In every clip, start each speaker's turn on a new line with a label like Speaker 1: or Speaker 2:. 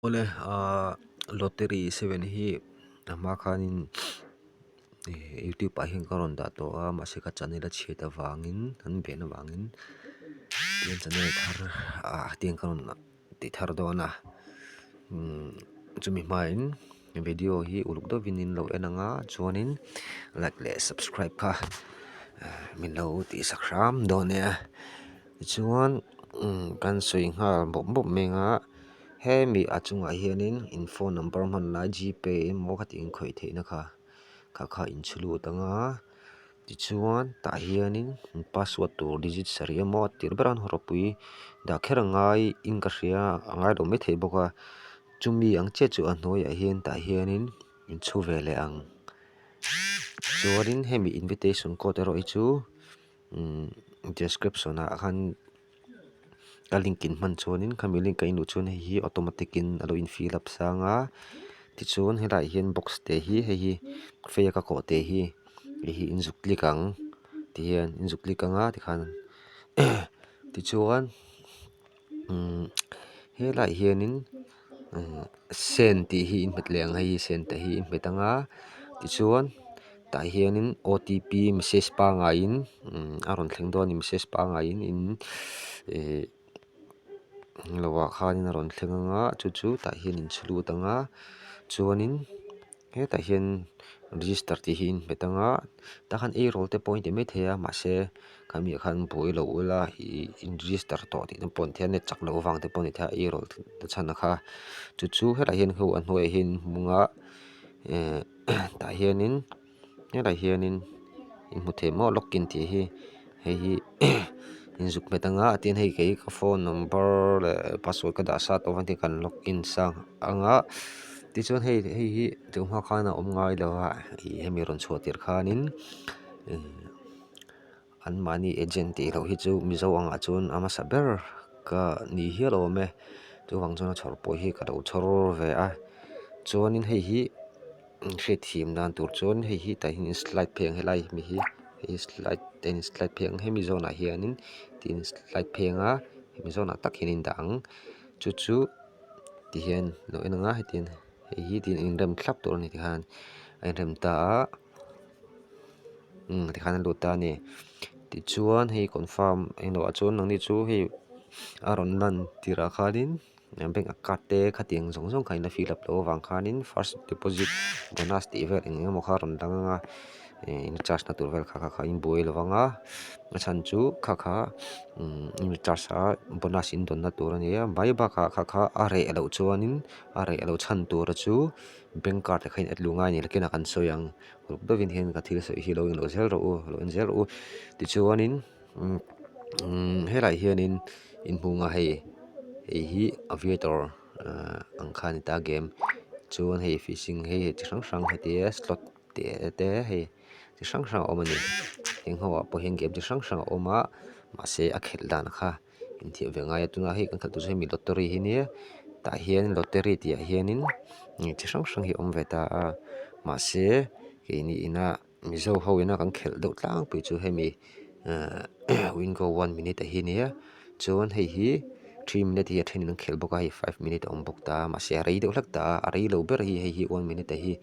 Speaker 1: Ole lottery 7 hi ama khanin YouTube a hin karon da to a masika channel a chheta wangin han bena wangin tian channel thar tian karon ti thar do na chumi main video hi uluk do vinin lo enanga chuanin like le subscribe kha min lo ti sakram do ne chuan kan soi nga bom bom menga hemi achunga hianin info number man la gpay mo khatin khoi theina kha in chulu tanga ti chuan ta hianin password tur digit saria mo tir beran horopui da kherangai in ka hria angai do me thei boka chumi ang che chu a hnoi a hian ta hianin in chu vele ang chuanin hemi invitation code ero chu description a khan ka linkin man chuanin khami link kai nu chuan hi automatic in alo in fill up sanga ti chuan helai hian box te hi fake a ko te hi inzuk klik ang ti hian inzuk klik anga ti khan ti chuan helai hianin send ti hi in met leng hi send te hi in metanga ti chuan ta hianin OTP message pa nga in aron thleng do ni message pa nga in lowa khanin aron thlenganga chu ta hian in chulu tanga chuanin he ta hian register ti hin betanga ta khan e rol te point me theya ma se kami khan boi lo ula hi in register to ti na pon thian ne chak lo wang te pon ni tha e rol ta chana kha chu hela hian ho an hoi hin munga ta hianin hela hianin in muthe mo login ti hi hei inzuk metanga atin hei ke ka phone number le password ka da sa to vanti kan login sang anga ti chuan hei hi tu ma khana om ngai lawa hi hemi ron chhuatir khanin an mani agent ti lo hi chu mizo anga chun ama saber ka ni hi lo me chu wang chuna chhor po hi ka lo chhor ve a chuanin hei hi hre thim nan tur chuan hei hi ta hin slide pheng helai mi hi slide pheng hemi zona hianin tin slide phenga hemi zona tak hinin dang chu ti hian lo enanga hetin hi tin in rem thlap tur ni ti khan ai rem ta ti khan lu ta ni ti chuan hei confirm eno a chuan nang ni chu hei aron lan tira khanin bank account te khating zong zong kaina fill up lo wang khanin first deposit bonus ti vel engemaw kha ron danganga in charge na tur vel kha in boi lawanga chan chu kha in charge a bonus in don na tur ania bai ba kha are alo chuanin are alo chan tur chu bank card khain atlunga ni lakena kan soyang dovin hen ka thil so hi lo in lo zel ro ti chuanin helai hianin in hunga hei hi aviator ang khan ta game chuan hei fishing hei chi hrang heti slot te hei chi hrang omani heng ho po heng game chi hrang oma ma se a khel dan kha in thi venga ya tuna hei kan thatu mi lottery hi ni ta hian lottery ti a hianin chi hrang hi om ve ta a ma se ke ni ina mizo ho ina kan khel do tlang pi chu hemi win go 1 minute a hi ni chuan hei hi 3 minute hi a then in khel boka hi 5 minute om bok ta ma se rei do hlak ta rei lo ber hi 1 minute hi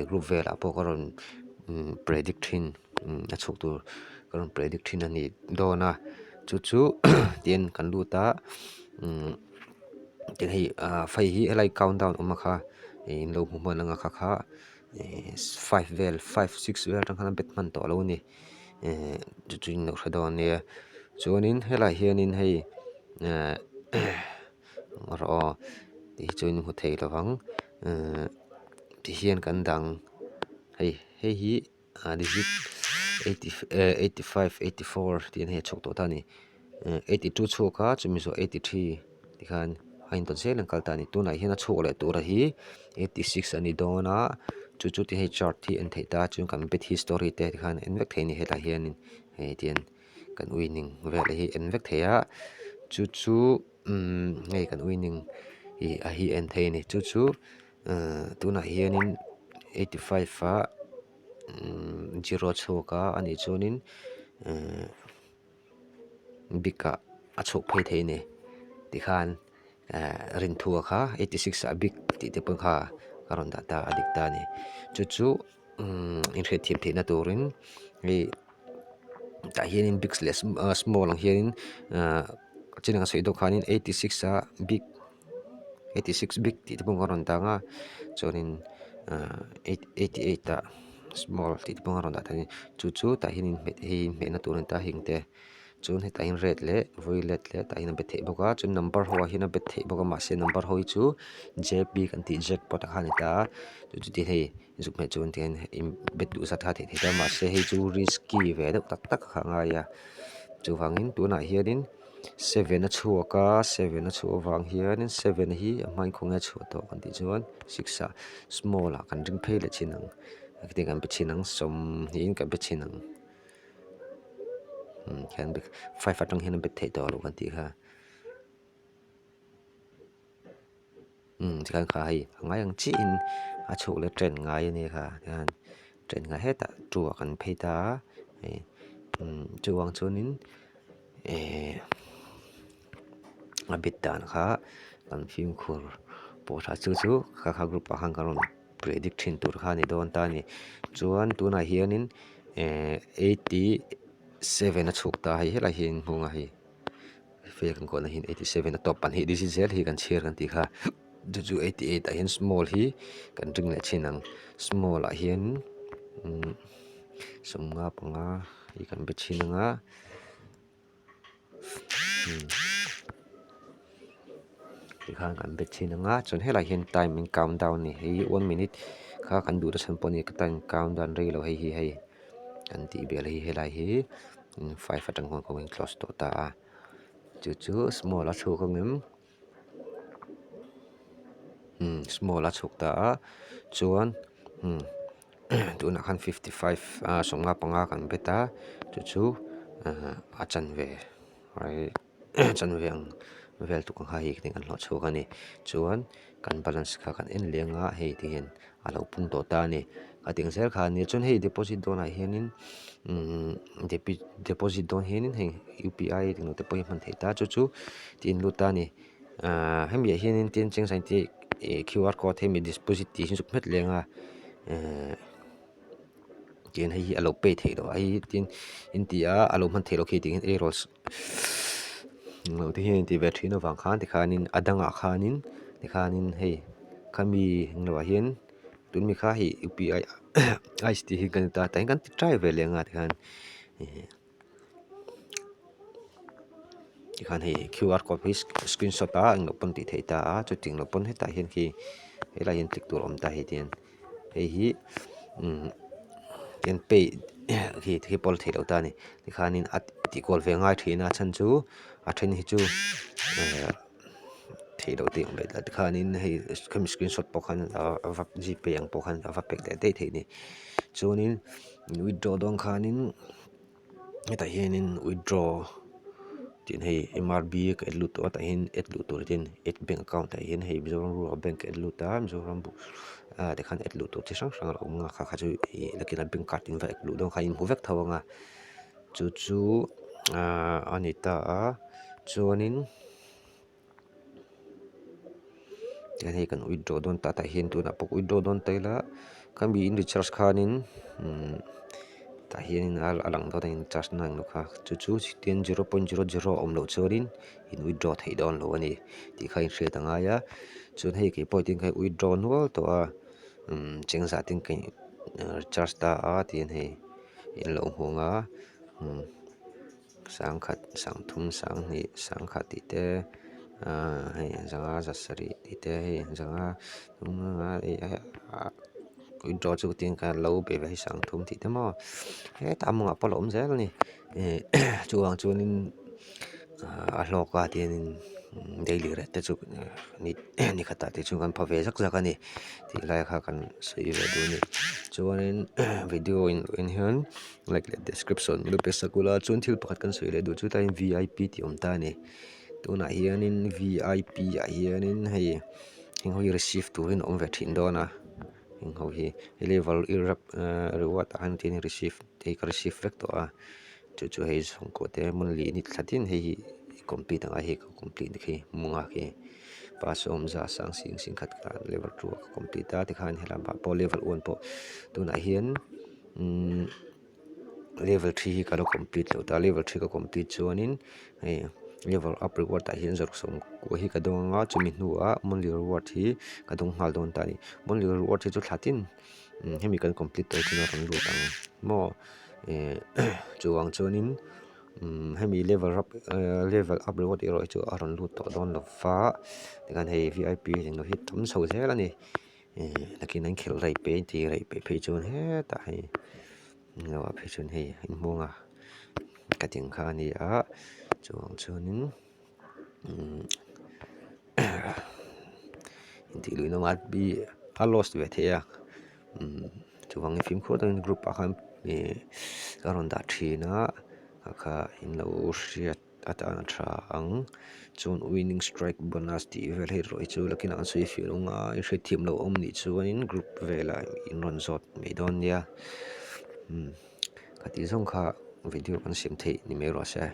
Speaker 1: group vela po karon predict thin a chuk tu karon predict thin ani dona chu tian kan lu ta tin hei fai hi like countdown oma kha in lo mu man anga kha 5 vel 5 6 vel tang khan bet man to lo ni chu in lo khadon ne chuanin helai hianin hei ro ti chuin mu thei lawang ti hian kan dang hei hi digit 85 84 tin he chok to ta ni 82 choka chumi so 83 ti khan hain to zel kal ta ni tu na hian a chho le tur hi 86 ani dona chu ti he chart thi an thei ta chung kan bet history te khan en vek thei ni hela hianin he tian kan winning vel hi en vek theya chu ngei kan winning hi en thei ni chu tu na hianin 85 a zero choka ani chuanin bika a chhuk phei thei ni ti khan rin thua kha 86 a big ti te pun kha karon da ta adik ta ni chu in re thiam the na turin e ta hianin big slash small ang hianin chinang soi do khanin 86 a big 86 big ti te pun karon ta nga chonin 88 ta small ti te pun karon da ta ni chu ta hianin me na turin ta hingte chun he ta in red le violet le ta in bethe boka chun number ho hi na bethe boka ma se number hoi chu jb kan ti jackpot kha ni ta chu ti hei zuk me chun ten in bet du sa tha the ta ma se hei chu risky ve da tak tak kha nga ya chu wangin tu na hianin 7 a chuaka 7 a chu wang hianin 7 hi a mai khonga chu to kan ti chuan 6 a small a kan ring phei le chinang akti kan pe chinang som hi kan pe chinang kan be 5 atang hin bet thei to lo kan ti kha kan kha hi ngai ang chi in a chu le tren ngai ni kha kan tren ngai heta tu kan phei ta chu wang chunin a bit dan kha kan phim khur po tha chu kha group a hang karon predict thin tur kha ni don ta ni chuan tu na hianin 87 a chuk ta hi hela hin hunga hi fe kan ko na hin 87 a top pan hi this is zel hi kan share kan ti kha chu 88 a hin small hi kan ring le chinang small a hian somnga panga hi kan be chinanga khan kan bet chinanga chon hela hian time in countdown ni hi 1 minute kha kan du da san poni ka time countdown rei lo hei kan ti bel hi helai hi 5 atang hong kong close to ta chu small a chu kongem small a chuk ta chuan tu na khan 55 somnga panga kan beta chu a chan ve right chan ve ang vel tu kang hai ting an lo chu ka ni chuan kan balance kha kan en lenga hei tihin alo pung to ta ni a ting zel kha ni chun hei deposit don a hianin deposit don hianin hei upi ting no te poi man thei ta chu tin lu ta ni hem ye hianin tin cheng sai ti QR code hemi deposit ti hin suk met lenga tin hei alo pay thei do ai tin intia alo man thei lo khi ting errors lo ti hian ti ve thina wang khan ti khanin adanga khanin ti khanin hei kami lo hian tun mi kha hi upi ice ti hi kan ta ta kan ti try ve lenga ti khan hei QR code hi screenshot a ang lo pon ti thei ta a chu ting lo pon heta hian khi hela hian tik tur om ta hi tian hei hi tian pay hi pol thei lo ta ni ti khanin at ti kol ve ngai thina chan chu a then hi chu thei lo ti be ta khanin hei kam screenshot pokhan a gp ang pokhan a pek te thei ni chunin withdraw dong khanin heta hianin withdraw tin hei MRB ka etlu to ta hin etlu tur tin et bank account ta hin hei Mizoram Rural Bank etlu ta Mizoram bu de khan etlu to chi sang sang lo nga kha chu lakina bank card in va etlu dong kha in hovek thawanga chu anita chuanin yan hei kan withdraw don ta hin tu na pok withdraw don taila kan bi in recharge khanin ta hian alang do in charge nang no kha chu tin 0.00 om lo chorin in withdraw thei don lo ani ti khai hre tanga ya chun hei ke point in khai withdraw no to a cheng za tin kai charge ta a tin hei in lo honga sang khat sang thum sang ni sang khat ti te hei zanga zasari ti te hei zanga withdraw chu tin ka lo be ve sang thum ti te mo he ta monga polom zel ni chuang chunin a hloka tin daily rate te chu ni khata te chu kan phave jak jak ani ti lai kha kan sei ve du ni chuanin video in hian like the description lu pe sakula chun thil pakhat kan sei le du chu ta in VIP ti om ta ni tuna hianin VIP a hianin hei hing hoi receive turin om ve thin dona hing ho hi level irap reward han tin receive te ka receive rek to a chu hei song ko te mun li ni thlatin hei complete anga hei complete khi munga khi pass om za sang sing khat kan level 2 ka complete ta tikhan helam ba po level 1 po tuna hian level 3 hi ka lo complete lo ta level 3 ka complete chuanin hei level up reward ta hian zor som ko hi ka donga chumi hnuwa monthly reward hi ka dong hal don ta ni monthly reward hi chu thlatin hemi kan complete to chuna ron lu tang mo chuang chuanin hemi level up reward ero chu aron lu to don lo fa tikan hei vip jing lo hi tam so zel ani lakin an khel rai pe pe chun he ta hei ngawa pe chun hei in monga kating kha ni a chuang chuanin inti lui no mat bi a lost ve thea chuang i film kho tang group a kham karon da thina kha in lo hriat ata na tha ang chun winning strike bonus ti vel hi roi chu lakin an sui fi lunga i hre thim lo om ni chuanin group vela in ron zot me don nia khati zong kha video kan sim thei ni me ro sa